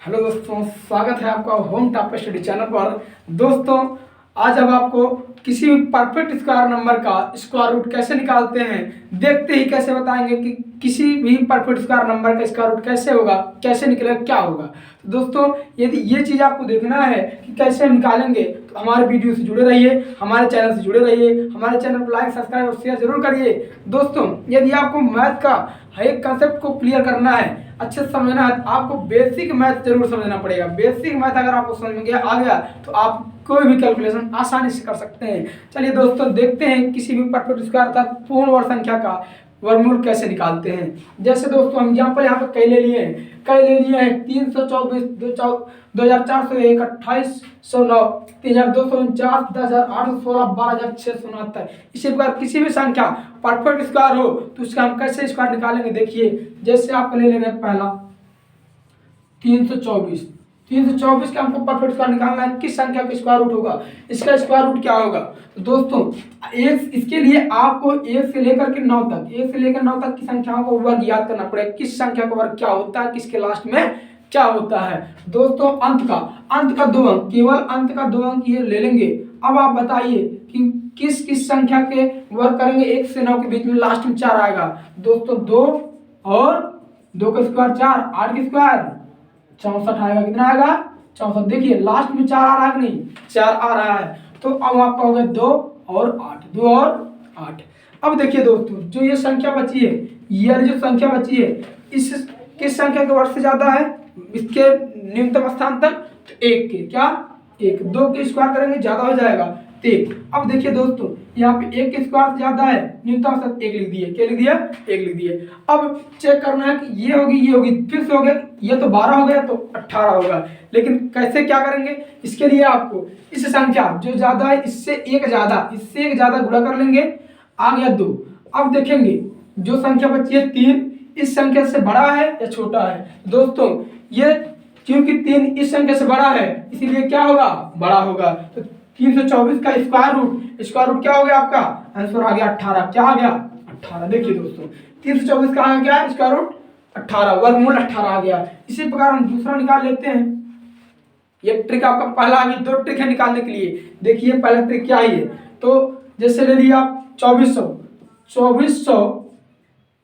Hello दोस्तों, स्वागत है आपका होम टॉप स्टडी चैनल पर। दोस्तों, आज अब आपको किसी भी परफेक्ट स्क्वायर नंबर का स्क्वायर रूट कैसे निकालते हैं देखते ही कैसे बताएंगे कि किसी भी परफेक्ट स्क्वायर नंबर का स्क्वायर रूट कैसे होगा, कैसे निकलेगा, क्या होगा। तो दोस्तों, यदि ये चीज़ आपको देखना है कि कैसे हम निकालेंगे तो हमारे वीडियो से जुड़े रहिए, हमारे चैनल से जुड़े रहिए, हमारे चैनल को लाइक, सब्सक्राइब और शेयर जरूर करिए। दोस्तों, यदि आपको मैथ का हर एक कंसेप्ट को क्लियर करना है, अच्छे से समझना है, आपको बेसिक मैथ जरूर समझना पड़ेगा। बेसिक मैथ अगर आपको समझ में आ गया तो आप कोई भी कैलकुलेशन आसानी से कर सकते हैं। चलिए दोस्तों, देखते हैं किसी भी परफेक्ट स्क्वायर अर्थात पूर्ण वर्ग संख्या का वर्गमूल कैसे निकालते हैं। जैसे दोस्तों, हम एग्जाम्पल यहाँ पे कई ले लिए हैं। कई ले लिए हैं 324, 2401, 2809, 3249, 10816, 12669। इसी प्रकार किसी भी संख्या परफेक्ट स्क्वायर हो तो उसका हम कैसे स्क्वायर निकालेंगे। देखिए, जैसे आप ले लेंगे पहला 324। 324 का हमको परफेक्ट स्क्वायर निकालना है। किस संख्या का स्क्वायर रूट होगा, इसका स्क्वायर रूट क्या होगा। तो दोस्तों, इसके लिए आपको 1 से लेकर के 9 तक, 1 से लेकर 9 तक की संख्याओं को वर्ग याद करना पड़ेगा। किस संख्या का वर्ग क्या होता है, किसके लास्ट में क्या होता है। दोस्तों, अंत का 2 अंक, केवल अंत का 2 अंक ये ले लेंगे। अब आप बताइए कि किस किस संख्या के वर्ग करेंगे। 1 से 9 के बीच में लास्ट में 4 आएगा। दोस्तों, 2 और 2 का स्क्वायर 4, 8 का स्क्वायर 64 आएगा। कितना आएगा? 64। देखिए लास्ट में 4 आ रहा है कि नहीं, 4 आ रहा है। तो अब आपका हो गया 2 और 8, 2 और 8। अब देखिए दोस्तों, जो ये संख्या बची है, ये जो संख्या बची है, इस किस संख्या के वर्ग से ज्यादा है, इसके न्यूनतम स्थान तक, तो 1 के क्या 1, 2 के स्क्वायर करेंगे ज्यादा हो जाएगा 1। अब देखिए दोस्तों, यहाँ पे 1 के स्क्वायर से ज्यादा है, न्यूनतम स्थान 1 लिख दिए। क्या लिख दिया? 1 लिख दिए। अब चेक करना है कि ये होगी फिक्स हो गया, ये तो 12 हो गया तो 18 होगा। लेकिन कैसे क्या करेंगे, इसके लिए आपको इस संख्या जो ज्यादा है इससे एक ज्यादा गुणा कर लेंगे। आ गया 2। अब देखेंगे जो संख्या बची है 3, इस संख्या से बड़ा है या छोटा है। दोस्तों, ये क्योंकि 3 इस संख्या से बड़ा है इसीलिए क्या होगा, बड़ा होगा। तो 324 का स्क्वायर रूट क्या हो गया, आपका आंसर आ गया 18। क्या आ गया? 18। देखिए दोस्तों, 324 का आ गया स्क्वायर रूट 18, वर्गमूल 18 आ गया। इसी प्रकार हम दूसरा निकाल लेते हैं। ये ट्रिक आपका पहला आ गई, 2 ट्रिक है निकालने के लिए। देखिए पहला ट्रिक क्या है। तो जैसे ले लिया आप 2400,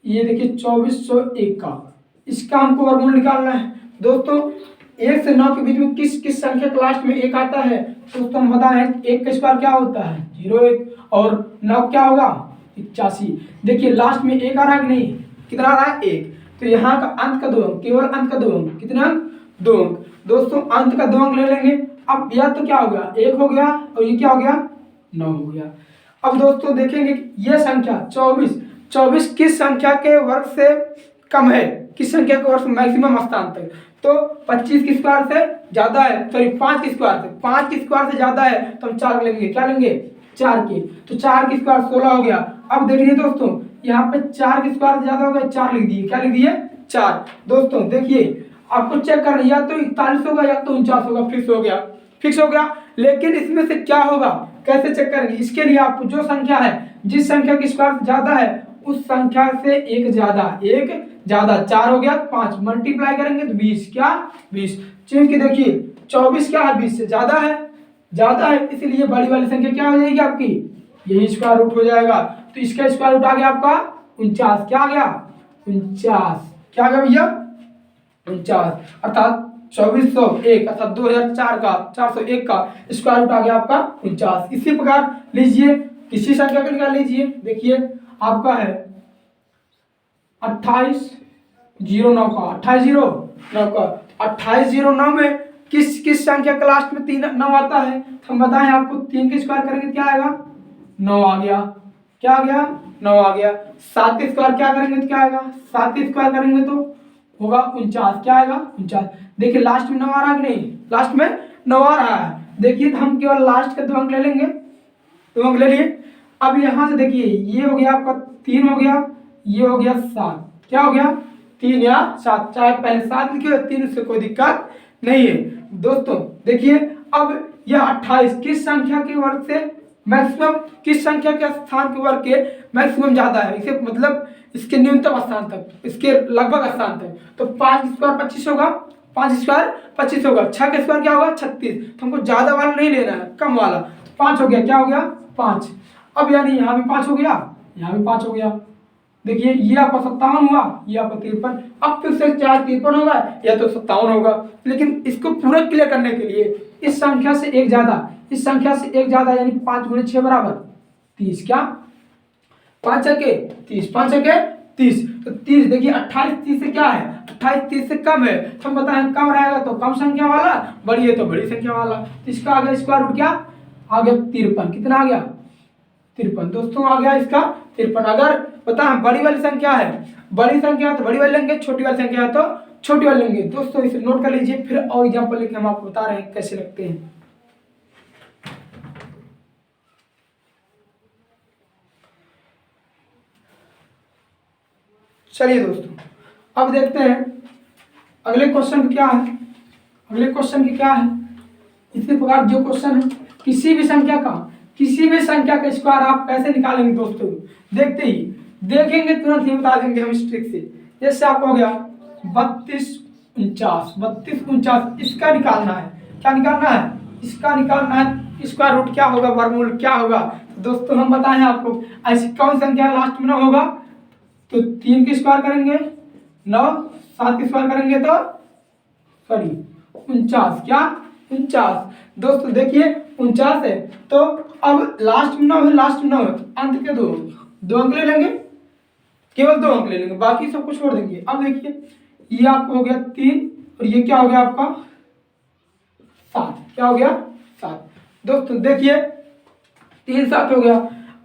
ये देखिए 2401 का, इसका हमको वर्गमूल निकालना है। दोस्तों, 1 से 9 के बीच में किस किस संख्या के लास्ट में 1 आता है। तो हम बताएं 1 का स्क्वायर क्या होता है, 01, और 9 क्या होगा, 81। देखिए लास्ट में 1 आ रहा है कि नहीं, कितना आ रहा है, 1। तो यहाँ का अंत का 2 अंक, केवल अंत का 2 अंक, कितना अंक, 2 अंक। दोस्तों, अंत का 2 अंक ले लेंगे। अब यह तो क्या हो गया, 1 हो गया, और ये क्या हो गया, 9 हो गया। अब दोस्तों देखेंगे कि यह संख्या 24 किस संख्या के वर्ग से कम है, किस संख्या के वर्ग मैक्सिमम स्थान तक। तो 25 के स्क्वायर से ज्यादा है, सॉरी 5 के स्क्वायर से ज्यादा है तो हम 4 लेंगे। क्या लेंगे, 4 के। तो 4 के स्क्वायर 16 हो गया। अब देखिए दोस्तों, यहाँ पे 4 के स्क्वायर से ज्यादा हो गया, 4 लिख दिए। क्या लिख दिए, 4। दोस्तों देखिए, आपको चेक करना, या तो 41 होगा या तो 49 होगा। फिक्स हो गया। लेकिन इसमें से क्या होगा, कैसे चेक करेंगे। इसके लिए आपको जो संख्या है, जिस संख्या की स्क्वायर ज्यादा है उस संख्या से एक ज्यादा 4 हो गया, 5 मल्टीप्लाई करेंगे तो 20। क्या 20। क्योंकि देखिए 24 क्या है, 20 से ज्यादा है, इसलिए बड़ी वाली संख्या क्या हो जाएगी आपकी, यही स्क्वायर रूट हो जाएगा। तो इसका स्क्वायर रूट आ गया आपका 49। क्या आ गया, 49। क्या आ गया भैया, 49। अर्थात 2401 अर्थात 2004 का 401 का स्क्वायर रूट आ गया आपका 49। इसी प्रकार लीजिए किसी संख्या को निकाल लीजिए। देखिए आपका है 2809 का 2809 में किस संख्या के लास्ट में 3 9 आता है। तो हम बताएं आपको, 3 के स्क्वायर करेंगे क्या आएगा, 9 आ गया। क्या आ गया, 9 आ गया। 7 के स्क्वायर क्या करेंगे तो क्या आएगा, 7 के स्क्वायर करेंगे तो होगा 49। क्या आएगा, 49। देखिए लास्ट में 9 आ रहा है कि नहीं, लास्ट में 9 आ रहा है। देखिए तो हम केवल लास्ट के 2 अंक ले लेंगे, 2 अंक ले लिए। अब यहाँ से देखिए, ये हो गया आपका 3 हो गया, ये हो गया 7। क्या हो गया, 3 या 7, चाहे पहले 7 लिखे 3, उससे कोई दिक्कत नहीं है। दोस्तों देखिए, अब यह 28 किस संख्या के वर्ग से मैक्सिमम, किस संख्या के स्थान के वर्ग के मैक्सिमम ज्यादा है, इसे मतलब इसके न्यूनतम स्थान तक, इसके लगभग स्थान तक। तो 5 स्क्वायर 25 होगा, 5 स्क्वायर 25 होगा, 6 का स्क्वायर क्या होगा 36। तो हमको ज्यादा वाला नहीं लेना है, कम वाला। तो 5 हो गया, क्या हो गया 5। अब यानी यहाँ भी 5 हो गया, यहाँ भी 5 हो गया। देखिए ये आपका 57 हुआ, ये आपका 53। अब फिर से चाहे 53 होगा या तो 57 होगा। लेकिन इसको पूरा क्लियर करने के लिए इस संख्या से एक ज्यादा, इस संख्या से एक ज्यादा, यानी 5 गुणे 6 बराबर 30। क्या 5 के 30, 5 के 30। तो 30 देखिए 28 30 से क्या है, 28 30 से कम है। तो हम बताएं कम रहेगा तो कम संख्या वाला, बड़ी है तो बड़ी संख्या वाला। तो इसका आ गया स्क्वायर रूट क्या आ गया 53। कितना आ गया 53 दोस्तों, आ गया इसका 53। अगर पता है बड़ी वाली संख्या है, बड़ी संख्या है तो बड़ी वाली लेंगे, छोटी वाली संख्या है तो छोटी वाली लेंगे। दोस्तों इसे नोट कर लीजिए, फिर और एग्जाम्पल लेके हम आपको बता रहे हैं कैसे लगते हैं। चलिए दोस्तों अब देखते हैं अगले क्वेश्चन क्या है। अगले क्वेश्चन की क्या है, इसी प्रकार जो क्वेश्चन है, किसी भी संख्या का स्क्वायर आप कैसे निकालेंगे दोस्तों, देखते ही देखेंगे तुरंत ही बता देंगे हम इस ट्रिक से। जैसे आपको हो गया 32 49, इसका निकालना है। क्या निकालना है, इसका निकालना है स्क्वायर रूट क्या होगा, वर्गमूल क्या होगा। तो दोस्तों हम बताएं आपको, ऐसी कौन संख्या लास्ट में ना होगा, तो 3 की स्क्वायर करेंगे 9, 7 की स्क्वायर करेंगे तो सॉरी 49। क्या 49 दोस्तों, देखिए 49 है तो अब लास्ट में 9 है, लास्ट में 9 है तो अंत के दो अंक ले लेंगे, केवल 2 अंक ले लेंगे, बाकी सब कुछ छोड़ देंगे। अब देखिए ये आपको हो गया 3 और ये क्या हो गया आपका 7। क्या हो गया 7 दोस्तों, देखिए 3 7 हो गया।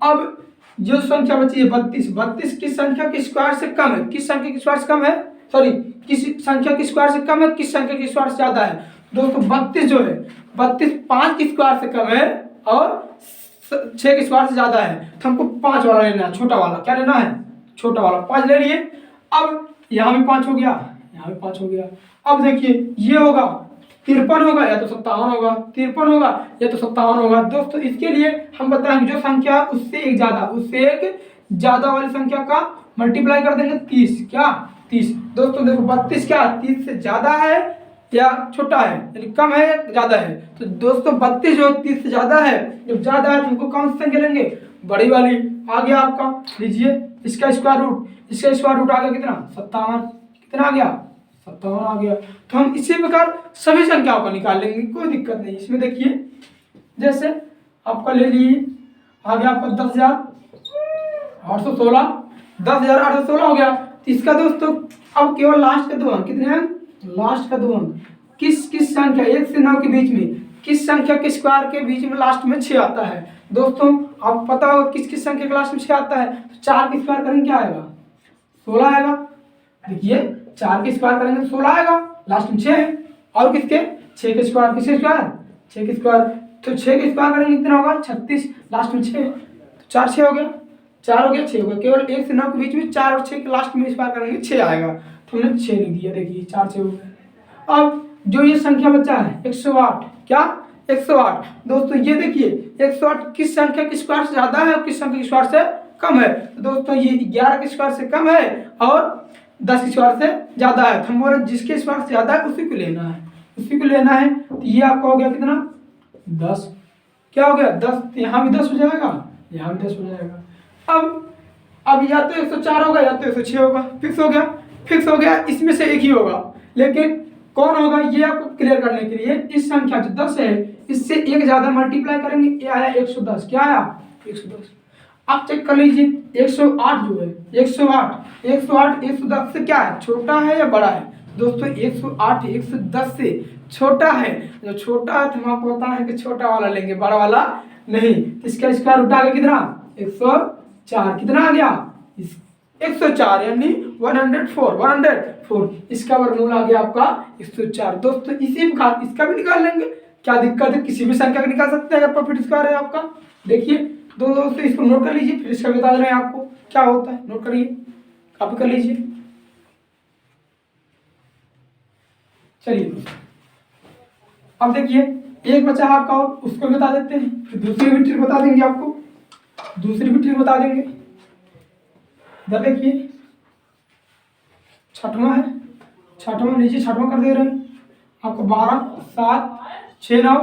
अब जो संख्या बची है 32 किस संख्या के स्क्वायर से कम है, किस संख्या के स्क्वायर से कम है, सॉरी किस संख्या के स्क्वायर से कम है, किस संख्या के स्क्वायर से ज्यादा है। दोस्तों 32 जो है 32 5 के स्क्वायर से कम है और 6 के स्क्वायर से ज्यादा है। तो हमको 5 वाला लेना है, छोटा वाला। क्या लेना है, छोटा वाला। 5 ले लिए। अब यहाँ भी 5 हो गया, यहाँ भी 5 हो गया। अब देखिए ये होगा 53 होगा या तो 57 होगा, 53 होगा या तो 57 होगा। दोस्तों इसके लिए हम बताएंगे जो संख्या उससे एक ज्यादा वाली संख्या का मल्टीप्लाई कर देंगे 30। क्या 30 दोस्तों, देखो 32 क्या 30 से ज्यादा है या छोटा है, यानी कम है या ज्यादा है। तो दोस्तों 32 जो 30 से ज्यादा है, जब ज्यादा है तो हमको कौन सी संख्या लेंगे, बड़ी वाली। आ गया आपका, लीजिए इसका स्क्वायर रूट आ गया कितना 57। कितना आ गया 57 आ गया। तो हम इसी प्रकार सभी संख्याओं को निकाल लेंगे, कोई दिक्कत नहीं इसमें। देखिए जैसे आपका ले लीजिए, आ गया आपका 10,816 हो गया। तो इसका दोस्तों अब केवल लास्ट का 2 अंक, कितने हैं, लास्ट का 2 अंक किस संख्या 1 से 9 के बीच में, किस संख्या के स्क्वायर के बीच में लास्ट में 6 आता है। दोस्तों आपको पता होगा किस संख्या के लास्ट में 6 आता है। तो 4 की स्क्वायर करेंगे क्या आएगा 16 आएगा। देखिए 4 की स्क्वायर करेंगे तो 16 आएगा, लास्ट में 6 है। और किसके 6 के स्क्वायर, किसके स्क्वायर 6 के स्क्वायर। तो 6 के स्क्वायर करेंगे कितना होगा 36, लास्ट में 6। तो 4 6 हो गया, 4 हो गया 6 हो गया। केवल 1 से 9 के बीच में 4 और 6 के लास्ट में स्क्वायर करेंगे 6 आएगा। तो हमने 6 लिख दिया। देखिए 4 6 हो गया। अब जो ये संख्या बचा है 108, क्या 108 दोस्तों, ये देखिए 108 किस संख्या के स्क्वायर से ज्यादा है और किस संख्या के स्क्वायर से कम है। तो दोस्तों ये 11 के स्क्वायर से कम है और 10 के स्क्वायर से ज्यादा है। तो हम बोल रहे जिसके स्क्वायर से ज्यादा है उसी को लेना है, उसी को लेना है। तो ये आपका हो गया कितना 10। क्या हो गया 10, यहाँ भी 10 हो जाएगा, यहाँ भी 10 हो जाएगा। अब या तो 104 होगा या तो 106 होगा, फिक्स हो गया, इसमें से एक ही होगा। लेकिन कौन होगा ये आपको क्लियर करने के लिए इस संख्या जो 10 है इससे एक ज्यादा मल्टीप्लाई करेंगे, ये आया 110। क्या आया 110। आप चेक कर लीजिए 108 जो है 108 110 से क्या है, छोटा है या बड़ा है। दोस्तों 108 110 से छोटा है। जो छोटा है तो हम आपको बताना है कि छोटा वाला लेंगे, बड़ा वाला नहीं। इसका स्क्वायर रूट आ गया कितना 104। कितना आ गया 104 यानी 104। इसका वर्गमूल आ गया आपका 104। दोस्तों इसी प्रकार इसका भी निकाल लेंगे, क्या दिक्कत है, किसी भी संख्या का निकाल सकते हैं अगर परफेक्ट स्क्वायर है आपका। देखिए दोस्तों इसको नोट कर लीजिए, फिर इसका बता रहे हैं आपको क्या होता है। नोट करिए, कॉपी कर लीजिए। चलिए अब देखिए एक बचा आपका और उसको बता देते हैं, फिर दूसरी भी ट्रिक बता देंगे आपको, दूसरी भी ट्रिक बता देंगे। इधर देखिए छठवां है, छठवां नीचे छठवां कर दे रहे हैं। आपको 12 7 6 9,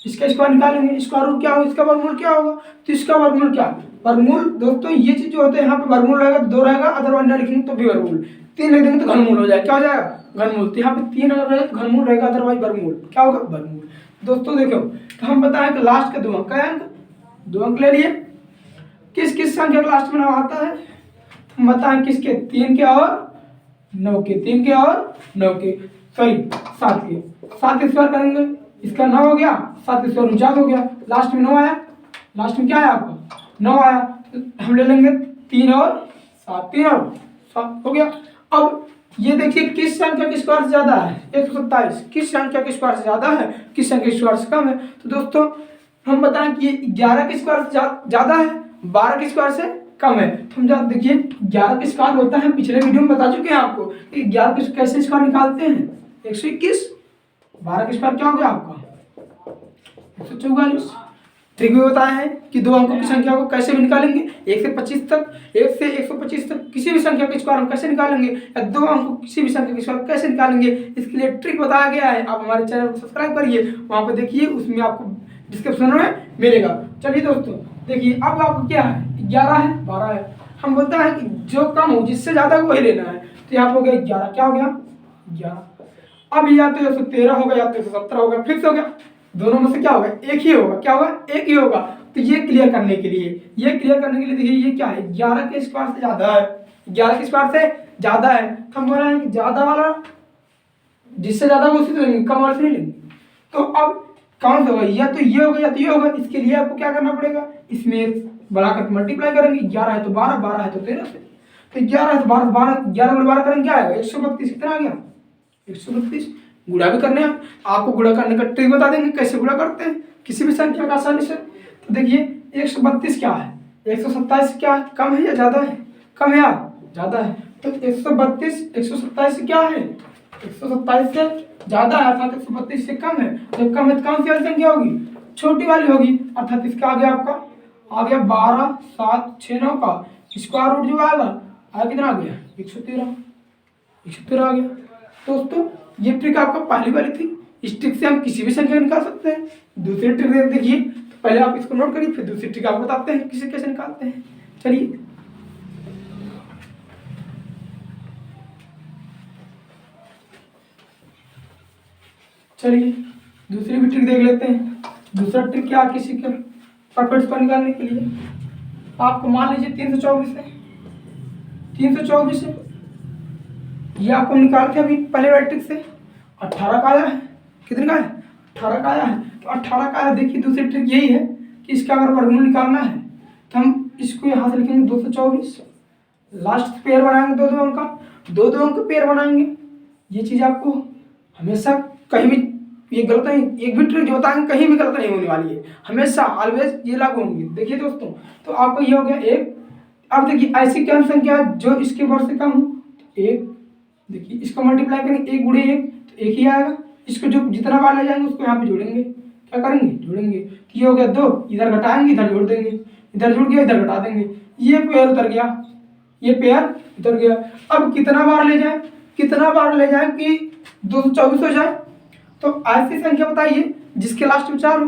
इसका स्क्वायर निकालेंगे, स्क्वायर रूट क्या होगा, इसका वर्गमूल क्या होगा, तो इसका वर्गमूल क्या, वर्गमूल दोस्तों ये चीज जो होते हैं यहाँ पे वर्गमूल रहेगा तो 2 रहेगा, अदरवाइज ना लिखेंगे तो भी वर्गमूल, 3 लिख देंगे तो घनमूल हो जाएगा, क्या हो जाएगा घनमूल, तो यहाँ पे 3 अगर रहेगा तो घनमूल रहेगा, अदरवाइज वर्गमूल क्या होगा वर्गमूल। दोस्तों देखो तो हम बताएं कि लास्ट के 2 अंक, क्या अंक 2 अंक ले लिए, किस किस संख्या का लास्ट में 9 आता है, हम बताएं किसके 3 के और 9 के, 3 के और 9 के, सॉरी 7 के, 7 स्क्वायर करेंगे, इसका 9 हो गया, 7 स्क्वायर 49 हो गया, लास्ट में 9 आया, लास्ट में क्या आया आपका 9 आया, तो हम ले लेंगे 3 और 7, 3 और 7 हो गया। अब ये देखिए किस संख्या के स्क्वायर से ज्यादा है 127, किस संख्या के स्क्वायर से ज्यादा है, किस संख्या के स्क्वायर से कम है, तो दोस्तों हम बताएं कि 11 के स्क्वायर से ज्यादा है, 12 के स्क्वायर से कम है, तो हम देखिए 11 के स्क्वायर होता है, पिछले वीडियो में बता चुके हैं आपको कि 11 के कैसे स्क्वायर निकालते हैं, 121, 12 के स्क्वायर क्या हो गया आपका 144। ट्रिक भी बताया है कि 2 अंकों की संख्या को कैसे भी निकालेंगे, 1 से 25 तक, 1 से 125 तक किसी भी संख्या के स्क्वायर हम कैसे निकालेंगे, या 2 अंकों किसी भी संख्या के स्क्वायर कैसे निकालेंगे, इसके लिए ट्रिक बताया गया है। आप हमारे चैनल को सब्सक्राइब करिए, वहाँ पर देखिए, उसमें आपको डिस्क्रिप्शन में मिलेगा। चलिए दोस्तों देखिए अब आपको क्या है 11 है 12 है, हम बोलते हैं कि जो कम हो जिससे ज्यादा वही लेना है, तो यहाँ पर हो गया 11, क्या हो गया 11। अब या तो 113 होगा या तो 117 होगा, फिक्स हो गया, दोनों में से क्या होगा एक ही होगा, क्या होगा एक ही होगा। तो ये क्लियर करने के लिए देखिए ये क्या है 11 के स्क्वायर से ज्यादा है, 11 के स्क्वायर से ज्यादा है, तो हम बोल रहे हैं कि ज्यादा वाला जिससे ज्यादा वो उसी से लेंगे, कम वाले से नहीं लेंगे। तो अब कौन सा होगा, या तो ये होगा या तो ये होगा, इसके लिए आपको क्या करना पड़ेगा, इसमें बढ़ाकर मल्टीप्लाई करेंगे, 11 है तो 12, 12 है तो 13 से, तो 11 है तो 12, 12 11 गुणा 12 करेंगे क्या आएगा 132, कितना आ गया 132। गुणा भी करने हैं आपको, गुणा करने का ट्रिक बता देंगे कैसे गुणा करते हैं किसी भी संख्या का आसानी से। तो देखिए 132 क्या है 127 क्या है, कम है या ज्यादा है, कम है या ज्यादा है, तो 132 127 से क्या है 127 से ज्यादा है, अर्थात 132 से कम है, जब कम है तो कौन सी वाली संख्या होगी छोटी वाली होगी, अर्थात इसका आ गया आपका आ गया 12 7 6 9 का स्क्वायर रूट जो आएगा कितना आ गया 113 आ गया। दोस्तों ये ट्रिक आपका पहली वाली थी, इस ट्रिक से हम किसी भी संख्या निकाल सकते हैं। दूसरी ट्रिक देखिए, तो पहले आप इसको नोट करिए, फिर दूसरी ट्रिक आपको बताते हैं किसे कैसे निकालते हैं। चलिए दूसरी भी ट्रिक देख लेते हैं। दूसरा ट्रिक क्या किसी के परफेक्ट स्क्वायर निकालने के लिए, आपको मान लीजिए 324 है, 324 है, ये आपको निकाल के अभी पहले वाले ट्रिक से 18 का आया है, कितने का है 18 का आया है, तो 18 का आया। देखिए दूसरी ट्रिक यही है कि इसका अगर वर्गमूल निकालना है तो हम इसको यहाँ से लिखेंगे 224, लास्ट पेयर बनाएंगे 2 अंक का, 2 अंक पेयर बनाएंगे। ये चीज़ आपको हमेशा कहीं भी ये गलत नहीं, एक भी ट्रिक जो बताएंगे कहीं भी गलत नहीं होने वाली है, हमेशा ऑलवेज ये लागू होंगी। देखिए दोस्तों तो आपको ये हो गया 1। अब देखिए ऐसी क्या संख्या जो इसके वर्ग से कम हो, 1 देखिए इसको मल्टीप्लाई करेंगे 1 गुणे 1 तो 1 ही आएगा, इसको जो जितना बार ले जाएंगे उसको यहाँ पे जोड़ेंगे, क्या करेंगे जोड़ेंगे, तो ये हो गया 2, इधर घटाएंगे इधर जोड़ देंगे, इधर जुड़ गया इधर घटा देंगे, ये पेयर उतर गया, ये पेयर उतर गया। अब कितना बार ले जाए कि 224 हो जाए, तो ऐसी संख्या बताइए जिसके लास्ट में 4 हो।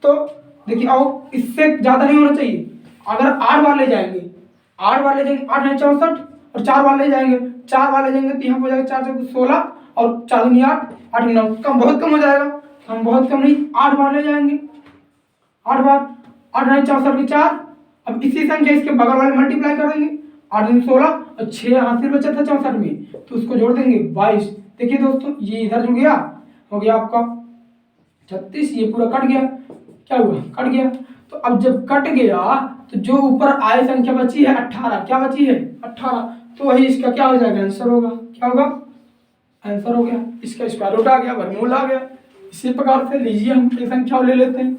तो देखिए आओ इससे ज़्यादा नहीं होना चाहिए, अगर 8 बार ले जाएंगे 8 नहीं 64 और 4 बार ले जाएंगे तो यहाँ हो जाएगा 4 चौके 16 और 4 दूनी 8 8 9 कम, बहुत कम हो जाएगा, हम बहुत कम नहीं 8 बार ले जाएंगे, 8 बार 8 नहीं 64 के 4। अब इसी संख्या इसके बगल वाले मल्टीप्लाई कर देंगे, 8 दूनी 16 और 6 हासिल बचा था 64 में तो उसको जोड़ देंगे 22। देखिए दोस्तों ये इधर जुड़ गया, हो गया आपका 36, ये पूरा कट गया, क्या हुआ कट गया। तो अब जब कट गया तो जो ऊपर आय संख्या बची है 18, क्या बची है 18, तो वही इसका क्या हो जाएगा आंसर होगा, क्या होगा आंसर हो गया, इसका स्क्वायर रूट आ गया, वर्गमूल आ गया। इसी प्रकार से लीजिए हम ये संख्या ले लेते हैं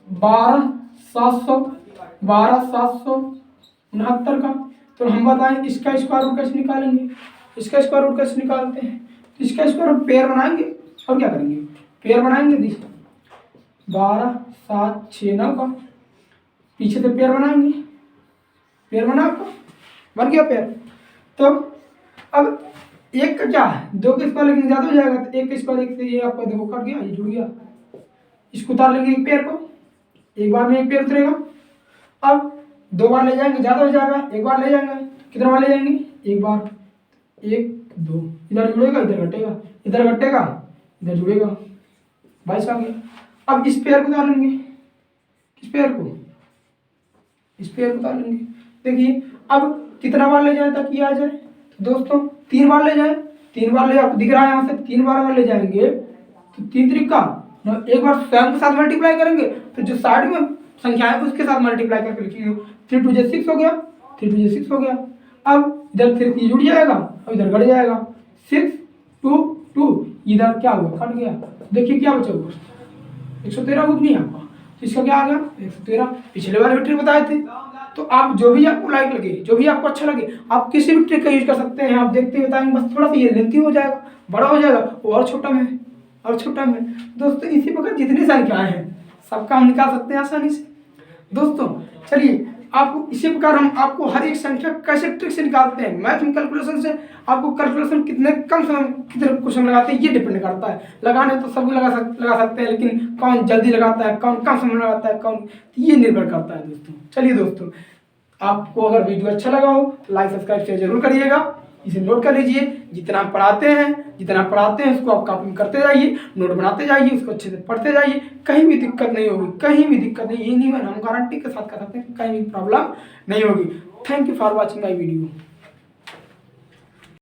12,769 का, तो हम बताएं इसका स्क्वायर रूट कैसे निकालेंगे, इसका स्क्वायर रूट कैसे निकालते हैं, तो इसका स्क्वायर रूट पेयर बनाएंगे और क्या करेंगे पेयर बनाएंगे, 12 7 6 9 का पीछे से पेयर बनाएंगे, पेयर बना आपको बन गया पेयर। तो अब एक का क्या है, दो के स्क्वायर लेकिन ज़्यादा हो जाएगा, तो एक के स्क्वायर एक से ये आपका देखो कट गया, ये जुड़ गया। इसको उतार लेंगे एक पेयर को, एक बार में एक पेयर उतरेगा। अब दो बार ले जाएंगे ज़्यादा हो जाएगा, एक बार ले जाएंगे, कितना बार ले जाएंगे, एक बार, एक दो, इधर जुड़ेगा इधर घटेगा, इधर घटेगा इधर जुड़ेगा, 22 आ गया। अब इस पेयर को उतार लेंगे, किस पेयर को, इस पेयर को उतार लेंगे। देखिए अब कितना बार ले जाए ताकि आ जाए, तो दोस्तों 3 बार ले जाए, 3 बार ले जाए, आपको दिख रहा है यहाँ से 3 बार अगर ले जाएंगे तो 3 तरीका एक बार स्वयं के साथ मल्टीप्लाई करेंगे, फिर जो साइड में संख्या है उसके साथ मल्टीप्लाई करके लिखेंगे। 3 2 6 हो गया, 3 2 6 हो गया। अब इधर 3 जुड़ जाएगा और इधर घट जाएगा, 6 2 2, इधर क्या हुआ कट गया। देखिए क्या बचा हुआ, 113 कुछ नहीं आपका, इसका क्या आ गया 113। पिछले वाले भी ट्रिक बताए थे। तो आप जो भी आपको लाइक लगे, जो भी आपको अच्छा लगे, आप किसी भी ट्रिक का यूज कर सकते हैं। आप देखते बताएंगे, बस थोड़ा सा ये लेंथी हो जाएगा, बड़ा हो जाएगा, वो और छोटा में और छोटा में। दोस्तों इसी प्रकार जितनी संख्याएं हैं सबका हम निकाल सकते हैं आसानी से। दोस्तों चलिए आपको इसी प्रकार हम आपको हर एक संख्या कैसे ट्रिक से निकालते हैं, मैथ में कैलकुलेशन से आपको कैलकुलेशन कितने कम समय कितने क्वेश्चन लगाते हैं ये डिपेंड करता है। लगाने तो सभी लगा सकते हैं, लेकिन कौन जल्दी लगाता है, कौन कम समय लगाता है, कौन, ये निर्भर करता है दोस्तों। चलिए दोस्तों, आपको अगर वीडियो अच्छा लगा हो तो लाइक सब्सक्राइब शेयर जरूर करिएगा। इसे नोट कर लीजिए, जितना आप पढ़ाते हैं उसको आप कॉपी करते जाइए, नोट बनाते जाइए, उसको अच्छे से पढ़ते जाइए। कहीं भी दिक्कत नहीं होगी, कहीं भी दिक्कत नहीं, ये नहीं हम गारंटी के साथ कर सकते हैं, कहीं भी प्रॉब्लम नहीं होगी। Thank you for watching my video.